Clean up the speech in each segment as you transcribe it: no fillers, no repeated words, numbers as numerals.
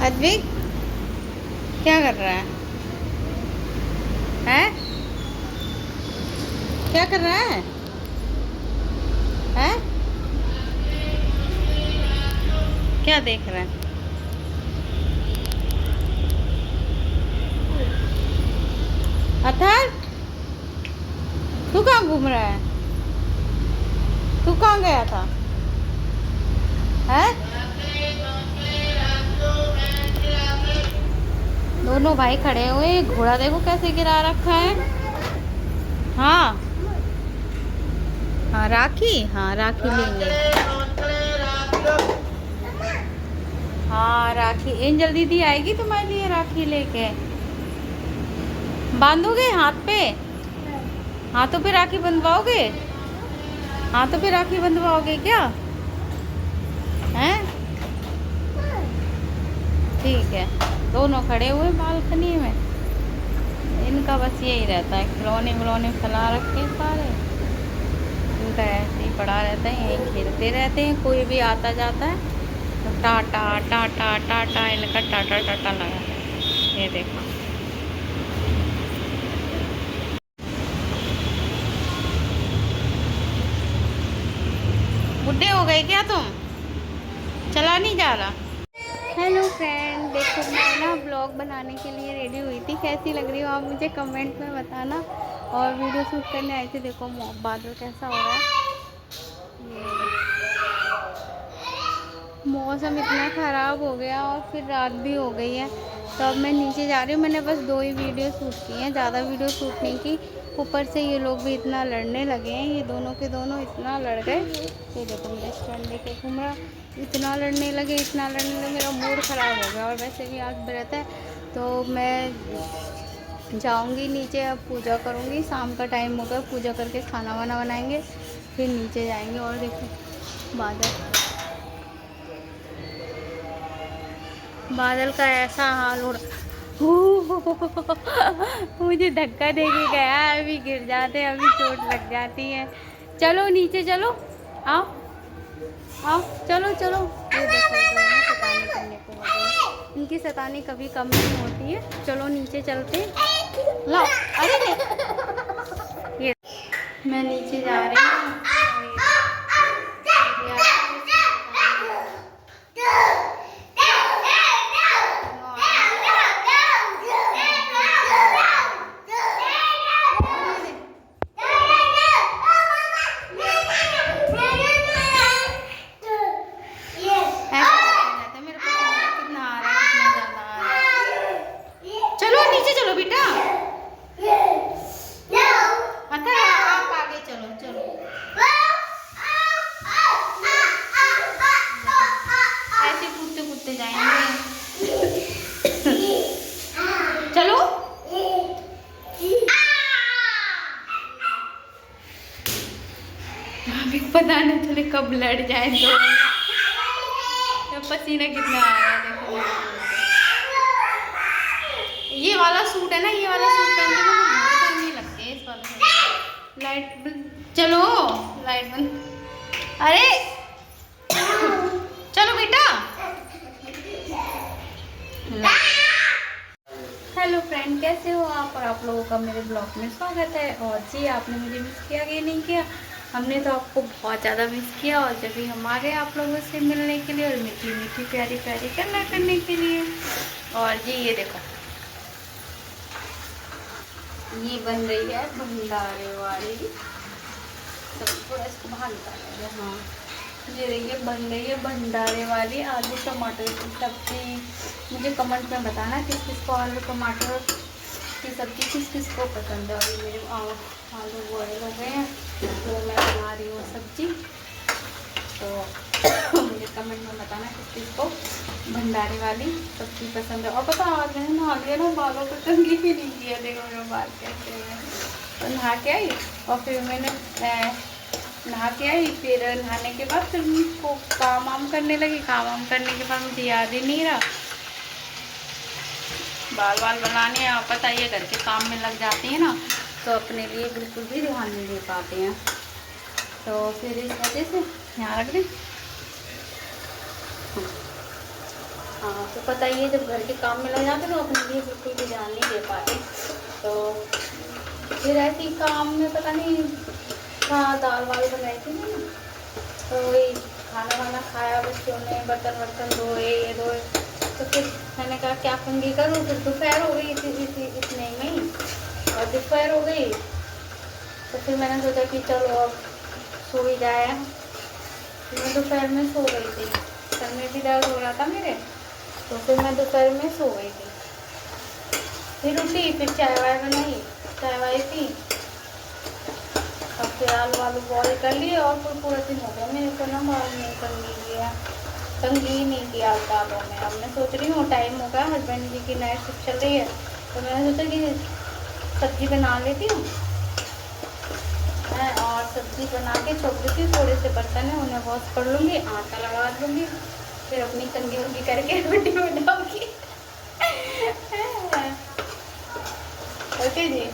अद्विक क्या कर रहा है? हैं? क्या कर रहा है? हैं? क्या देख रहा है? अथर, तू कहाँ घूम रहा है? तू कहाँ गया था? हैं? दोनों भाई खड़े हुए, घोड़ा देखो कैसे गिरा रखा है। हाँ हाँ, राखी, हाँ राखी लेंगे। हाँ राखी, एंजल दीदी आएगी तुम्हारे लिए राखी लेके। बांधोगे हाथ पे? हाथों पे राखी बंधवाओगे? हाथों पे राखी बंधवाओगे क्या? हैं? ठीक है। दोनों खड़े हुए बालकनी में, इनका बस यही रहता है, खिलौने विलौने फैला रखे हैं सारे। इनका ऐसे ही पड़ा रहता है, यहीं खेलते रहते हैं। कोई भी आता जाता है तो टाटा टाटा टाटा, इनका टाटा टाटा लगा है। ये देखो, बुढ़े हो गए क्या तुम? चला नहीं जा रहा? हेलो फ्रेंड, देखो मैं ना ब्लॉग बनाने के लिए रेडी हुई थी। कैसी लग रही हो आप मुझे कमेंट में बताना। और वीडियो शूट करने आई थी। देखो बादल कैसा हो रहा है। मौसम इतना ख़राब हो गया और फिर रात भी हो गई है, तो अब मैं नीचे जा रही हूँ। मैंने बस 2 ही वीडियो शूट की हैं, ज़्यादा वीडियो शूट नहीं की। ऊपर से ये लोग भी इतना लड़ने लगे हैं, ये दोनों के दोनों इतना लड़ गए। ये देखो मेरा स्टैंड लेके घूम रहा, इतना लड़ने लगे, इतना लड़ने लगे, मेरा मूड ख़राब हो गया। और वैसे भी आज व्रत है, तो मैं जाऊंगी नीचे, अब पूजा करूंगी। शाम का टाइम हो गया, पूजा करके खाना वाना बनाएंगे, फिर नीचे जाएंगे। और देखो बादल का ऐसा हाल हो रहा। मुझे धक्का दे के गया, अभी गिर जाते, अभी चोट लग जाती है। चलो नीचे चलो, आओ आओ, चलो चलो। ये देखो शैतानी करने को हो गए। इनकी शैतानी कभी कम नहीं होती है। चलो नीचे चलते। लो, अरे ये मैं नीचे जा रही हूँ। चलो अभी पता नहीं चले कब लड़ जाए दो। पसीना कितना आ रहा है देखो। ये वाला सूट है ना, ये वाला सूट पहनने में बहुत गर्मी लगती है। इस वाले लाइट चलो, लाइट बंद। अरे चलो बेटा। हेलो फ्रेंड, कैसे हो आप? और आप लोगों का मेरे ब्लॉग में स्वागत है। और जी, आपने मुझे मिस किया कि नहीं किया? हमने तो आपको बहुत ज़्यादा मिस किया। और जब भी हम आ गए आप लोगों से मिलने के लिए और मीठी मीठी प्यारी प्यारी गल्ला करने के लिए। और जी ये देखो, ये बन रही है भंडारे वाली। सब थोड़ा इसको बाहर निकालेंगे। हाँ, ये रही है, बन रही है भंडारे वाली आलू टमाटर की सब्ज़ी। मुझे कमेंट में बताना किस किस को आलू टमाटर की सब्ज़ी किस किस को पसंद है। और मेरे आलू बॉयल हो गए हैं, तो मैं बना रही हूँ सब्ज़ी। तो मुझे कमेंट में बताना किस किस को भंडारे वाली सब्ज़ी पसंद है। और पता आज मैंने नहा लिया ना, बालों को कंघी भी नहीं किया। देखो मेरे बाल कैसे हैं। तो नहा के आई और फिर मैंने नहा के आई। फिर नहाने के बाद फिर मुझको काम वाम करने लगी। काम वाम करने के बाद मुझे याद ही नहीं रहा बाल वाल बनाने। और पता ये घर के काम में लग जाते हैं ना, तो अपने लिए बिल्कुल भी ध्यान नहीं दे पाते हैं। तो फिर इस वजह से यहाँ रख दें। हाँ तो पता ही है, जब घर के काम में लग जाते तो अपने लिए बिल्कुल भी ध्यान नहीं दे पाते। तो फिर ऐसे ही काम में पता नहीं कहाँ दाल वाल बनाई थी ना, तो वही खाना वाना खाया बच्चों ने, बर्तन वर्तन धोए ये धोए। तो फिर मैंने कहा क्या कंघी करूँ, फिर दोपहर हो गई इतने में ही, और दोपहर हो गई तो फिर मैंने सोचा कि चलो अब सो ही जाए। फिर मैं दोपहर में सो गई थी, सर में भी दर्द हो रहा था मेरे, तो फिर मैं दोपहर में सो गई थी। फिर उठी, फिर चाय वाय बनाई, चाय वाय पी, और फिर आलू आलू बॉयल कर लिए। और फिर पूरा दिन हो गया मेरे को ना बाल नहीं कंघी नहीं किया बालों में। अब मैं सोच रही हूँ टाइम हो गया, हस्बैंड जी की नाइट शिफ्ट चल रही है, तो मैंने सोचा कि सब्जी बना लेती हूँ और सब्जी बना के छोड़ देती हूँ। थोड़े से बर्तन है उन्हें वॉश कर लूँगी, आटा लगा दूँगी, फिर अपनी कंघी उंगी करके रोटी बनाऊँगी। ओके जी।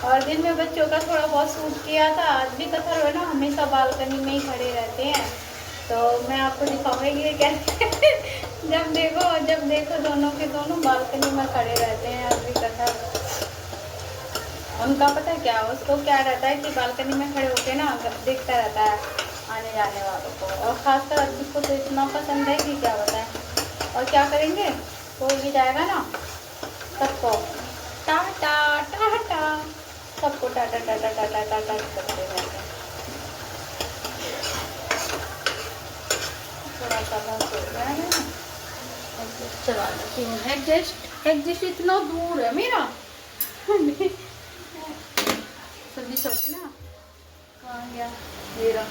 और दिन में बच्चों का थोड़ा बहुत सूट किया था। आज भी कथर है ना, हमेशा बालकनी में ही खड़े रहते हैं, तो मैं आपको दिखाऊंगी ये कैसे जब देखो दोनों के दोनों बालकनी में खड़े रहते हैं। आज भी कथर, उनका पता है क्या, उसको क्या रहता है कि बालकनी में खड़े होके ना देखता रहता है आने जाने वालों को, और खासकर अभी को तो इतना पसंद है कि क्या बताएं। और क्या करेंगे, कोई भी जाएगा ना सबको टाटा टाटा, सबको टाटा टाटा टाटा टाटा करते रहते हैं। थोड़ा सा बस हो गया है ना, चला लेती हूँ। एग्जिस्ट इतना दूर है मेरा, सब्जी सोची ना कहाँ गया मेरा,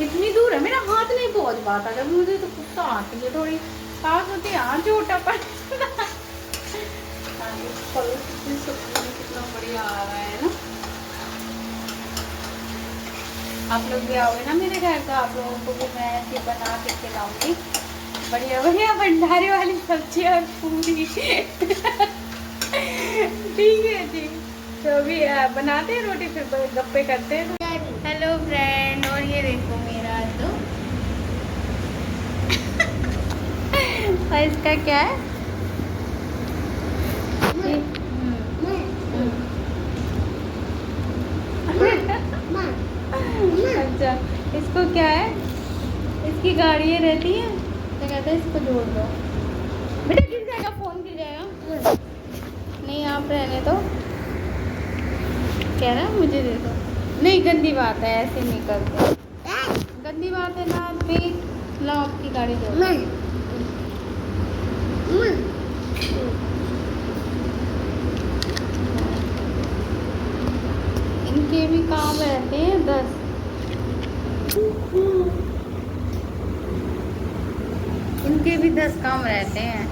इतनी दूर है, मेरा हाथ नहीं पहुँच पाता। जब मुझे तो गुस्सा आती है थोड़ी, पास होती है हाथ छोटा पड़ता। सब्जी में कितना बढ़िया आ रहा है ना। आप लोग भी आओगे ना मेरे घर, तो आप लोगों को भी मैं ऐसे बना के खिलाऊंगी, बढ़िया बढ़िया भंडारे वाली सब्जी और पूरी। ठीक है जी, तो अभी बनाते हैं रोटी, फिर गप्पे करते हैं। हेलो फ्रेंड, और ये देखो मेरा तो और इसका क्या है अच्छा, इसको क्या है, इसकी गाड़ियाँ रहती हैं तो कहते हैं इसको जोड़ दो। बेटा गिर जाएगा, फोन गिर जाएगा। नहीं आप रहने दो, कह रहा है मुझे दे दो। नहीं गंदी बात है, ऐसे नहीं करते, गंदी बात है ना। आप भी लाओ, आपकी गाड़ी जोड़। इनके भी काम रहते हैं 10। इनके भी 10 काम रहते हैं।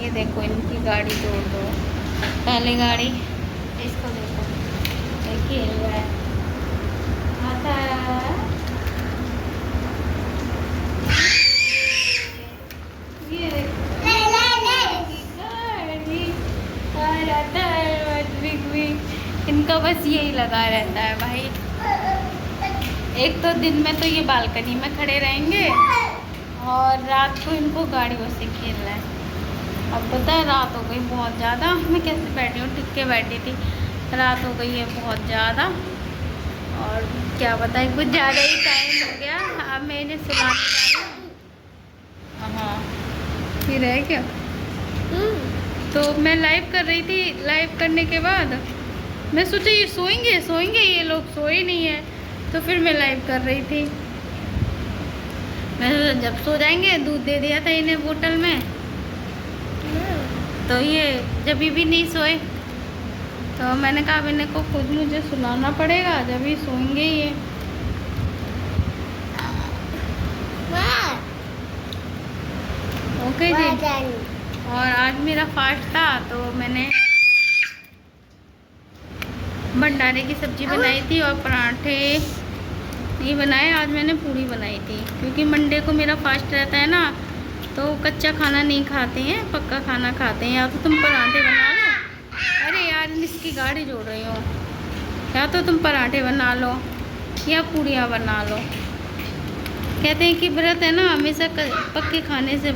ये देखो इनकी गाड़ी जोड़ दो, पहले गाड़ी इसको देखो, देखिए आता है। ये देखो इनका बस यही लगा रहता है भाई। एक तो दिन में तो ये बालकनी में खड़े रहेंगे, और रात को इनको गाड़ियों से खेलना है। अब पता है रात हो गई बहुत ज़्यादा, मैं कैसे बैठी हूँ, टिक के बैठी थी। रात हो गई है बहुत ज़्यादा, और क्या बताएं कुछ ज़्यादा ही टाइम हो गया। अब मैं इन्हें सुलाने जा रही हूँ। हाँ फिर है क्या, तो मैं लाइव कर रही थी, लाइव करने के बाद मैं सोचा ये सोएंगे, ये लोग सोए नहीं है, तो फिर मैं लाइव कर रही थी। मैं जब सो जाएंगे, दूध दे दिया था इन्हें बोतल में, तो ये जब भी नहीं सोए, तो मैंने कहा इन्हें को खुद मुझे सुलाना पड़ेगा, जब ही सोएंगे ये। ओके जी। और आज मेरा फास्ट था, तो मैंने भंडारे की सब्जी बनाई थी और पराठे नहीं बनाए। आज मैंने पूरी बनाई थी, क्योंकि मंडे को मेरा फास्ट रहता है ना, तो कच्चा खाना नहीं खाते हैं, पक्का खाना खाते हैं। या तो तुम पराठे बना लो, अरे यार इसकी गाड़ी जोड़ रही हो, या तो तुम पराठे बना लो या पूड़ियाँ बना लो। कहते हैं कि व्रत है ना, हमेशा पक्के खाने से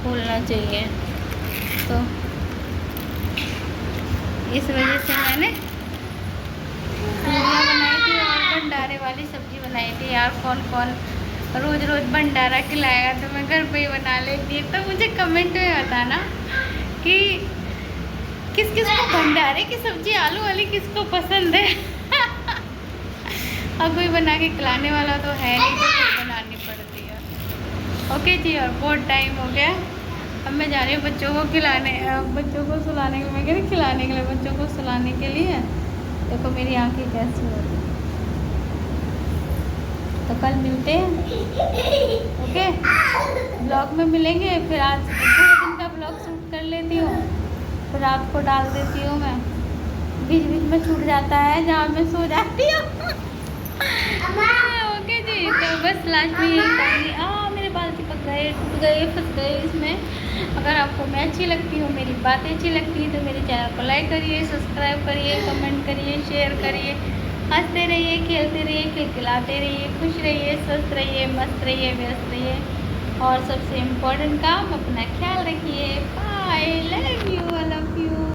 खोलना चाहिए। तो इस वजह से मैंने पूरियाँ बनाई थी और भंडारे वाली सब्ज़ी बनाई थी। यार कौन कौन रोज़ रोज़ भंडारा खिलाएगा, तो मैं घर पे ही बना लेती। तो मुझे कमेंट में बताना कि किस किस को भंडारे की सब्ज़ी आलू वाली किसको पसंद है। और कोई बना के खिलाने वाला तो है नहीं, तो फिर बनानी पड़ती है। ओके जी, और बहुत टाइम हो गया, अब मैं जा रही हूँ बच्चों को खिलाने, बच्चों को सुलाने के लिए। मैं कह रही खिलाने के लिए, बच्चों को सुलाने के लिए। देखो मेरी आंखें कैसी हो रही। तो कल मिलते हैं, ओके, ब्लॉग में मिलेंगे। फिर आज पूरे दिन का ब्लॉग शूट कर लेती हूँ, फिर रात को डाल देती हूँ मैं। बीच बीच में छूट जाता है जहाँ मैं सो जाती हूँ। ओके जी, तो बस लास्ट में यही कहूँगी, मेरे बाल चिपक गए, टूट गए, फंस गए इसमें। अगर आपको मैं अच्छी लगती हूँ, मेरी बातें अच्छी लगती हैं, तो मेरे चैनल को लाइक करिए, सब्सक्राइब करिए, कमेंट करिए, शेयर करिए। हंसते रहिए, खेलते रहिए, खिलखिलाते रहिए, खुश रहिए, स्वस्थ रहिए, मस्त रहिए, व्यस्त रहिए। और सबसे इम्पोर्टेंट काम, अपना ख्याल रखिए। Bye, love you, I love you.